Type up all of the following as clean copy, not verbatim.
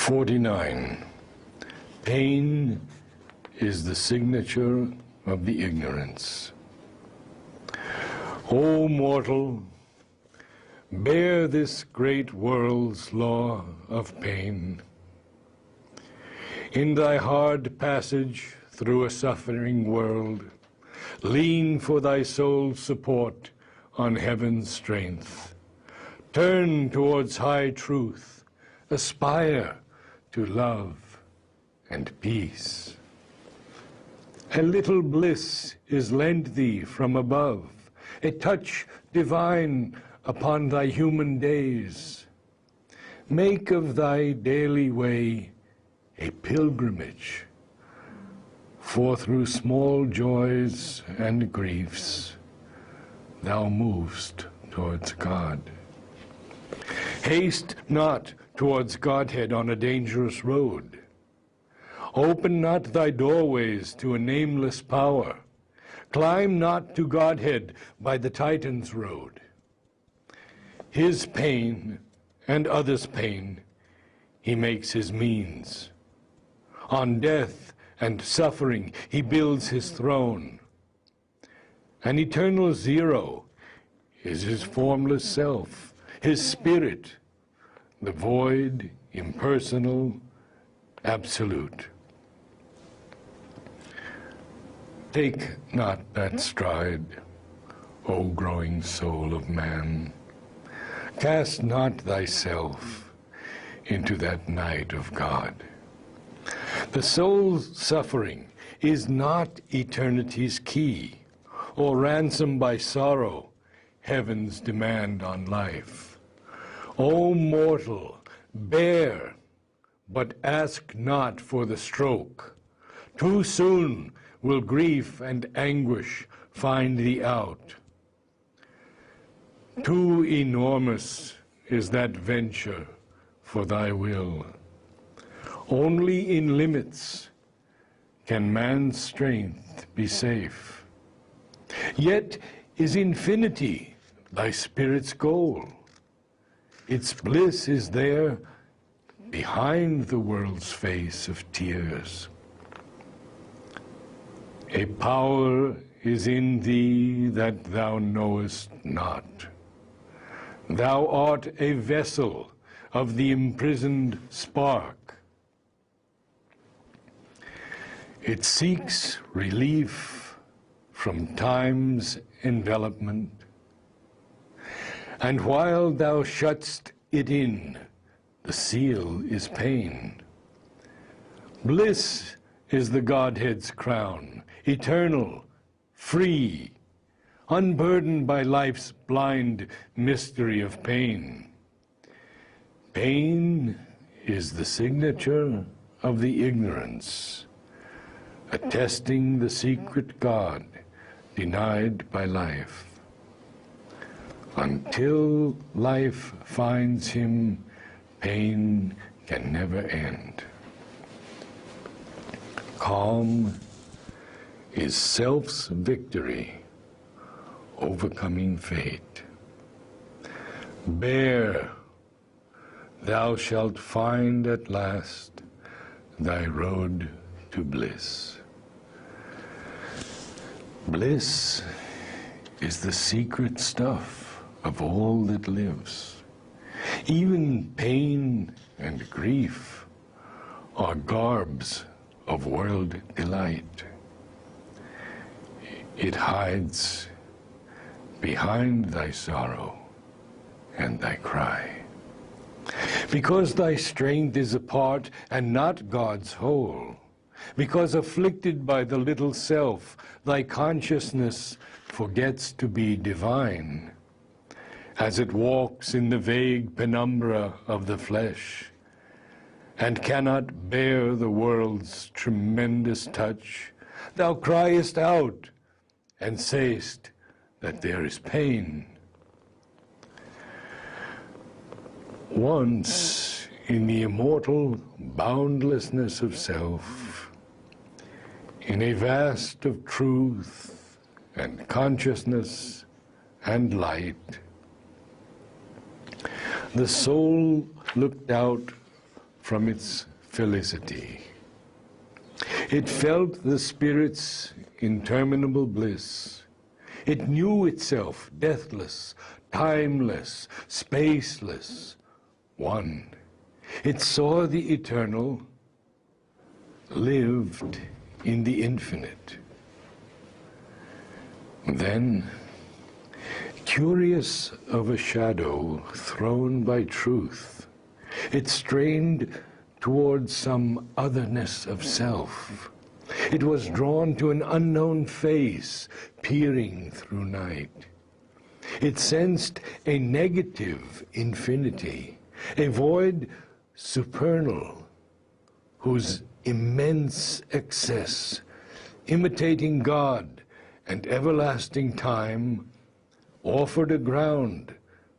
49. Pain is the signature of the ignorance. O mortal, bear this great world's law of pain. In thy hard passage through a suffering world, lean for thy soul's support on heaven's strength. Turn towards high truth, aspire to love and peace. A little bliss is lent thee from above, a touch divine upon thy human days. Make of thy daily way a pilgrimage, for through small joys and griefs thou movest towards God. Haste not towards Godhead on a dangerous road. Open not thy doorways to a nameless power. Climb not to Godhead by the Titan's road. His pain and others' pain he makes his means. On death and suffering he builds his throne. An eternal zero is his formless self, his spirit, the void, impersonal, absolute. Take not that stride, O growing soul of man. Cast not thyself into that night of God. The soul's suffering is not eternity's key, or ransom by sorrow, heaven's demand on life. O mortal, bear, but ask not for the stroke. Too soon will grief and anguish find thee out. Too enormous is that venture for thy will. Only in limits can man's strength be safe. Yet is infinity thy spirit's goal. Its bliss is there behind the world's face of tears. A power is in thee that thou knowest not. Thou art a vessel of the imprisoned spark. It seeks relief from time's envelopment, and while thou shut'st it in, the seal is pain. Bliss is the Godhead's crown, eternal, free, unburdened by life's blind mystery of pain. Pain is the signature of the ignorance, attesting the secret God denied by life. Until life finds him, pain can never end. Calm is self's victory, overcoming fate. Bear, thou shalt find at last thy road to bliss. Bliss is the secret stuff of all that lives. Even pain and grief are garbs of world delight. It hides behind thy sorrow and thy cry. Because thy strength is a part and not God's whole, because afflicted by the little self, thy consciousness forgets to be divine, as it walks in the vague penumbra of the flesh, and cannot bear the world's tremendous touch, thou criest out and sayest that there is pain. Once, in the immortal boundlessness of self, in a vast of truth and consciousness and light, the soul looked out from its felicity. It felt the Spirit's interminable bliss. It knew itself deathless, timeless, spaceless, one. It saw the eternal, lived in the infinite. Then, curious of a shadow thrown by truth, it strained towards some otherness of self. It was drawn to an unknown face peering through night. It sensed a negative infinity, a void supernal, whose immense excess, imitating God and everlasting time, offered a ground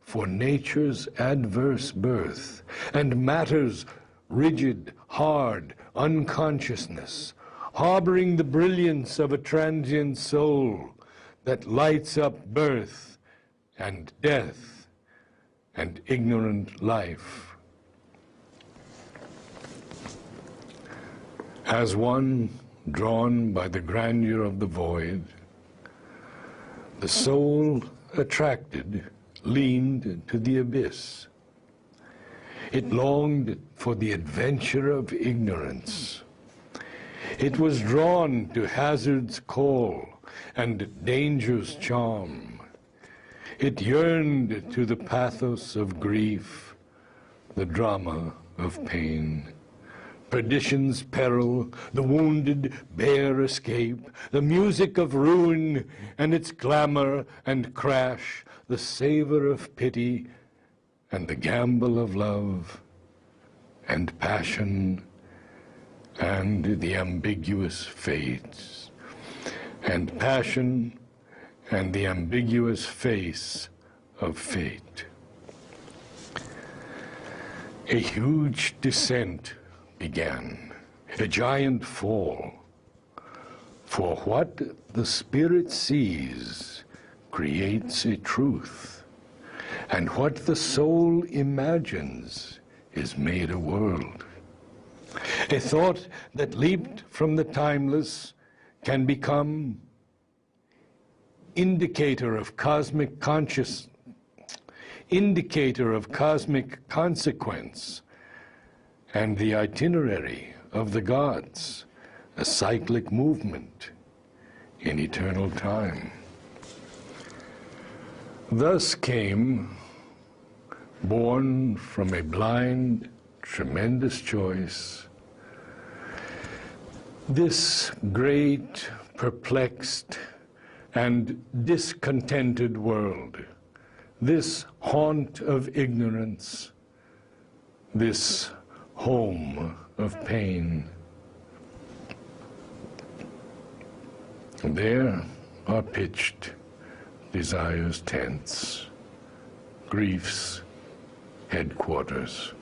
for nature's adverse birth, and matter's rigid, hard unconsciousness, harboring the brilliance of a transient soul that lights up birth and death and ignorant life. As one drawn by the grandeur of the void, the soul attracted leaned to the abyss. It longed for the adventure of ignorance. It was drawn to hazard's call and danger's charm. It yearned to the pathos of grief, the drama of pain, perdition's peril, the wounded bare escape, the music of ruin and its glamour and crash, the savor of pity and the gamble of love and passion and the ambiguous fates, and passion and the ambiguous face of fate. A huge descent began, a giant fall. For what the Spirit sees creates a truth, and what the soul imagines is made a world. A thought that leaped from the timeless can become indicator of cosmic consequence, and the itinerary of the gods, a cyclic movement in eternal time. Thus came, born from a blind, tremendous choice, this great, perplexed, and discontented world, this haunt of ignorance, this home of pain. There are pitched desire's tents, grief's headquarters.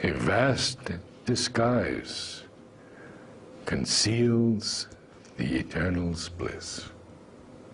A vast disguise conceals the eternal's bliss.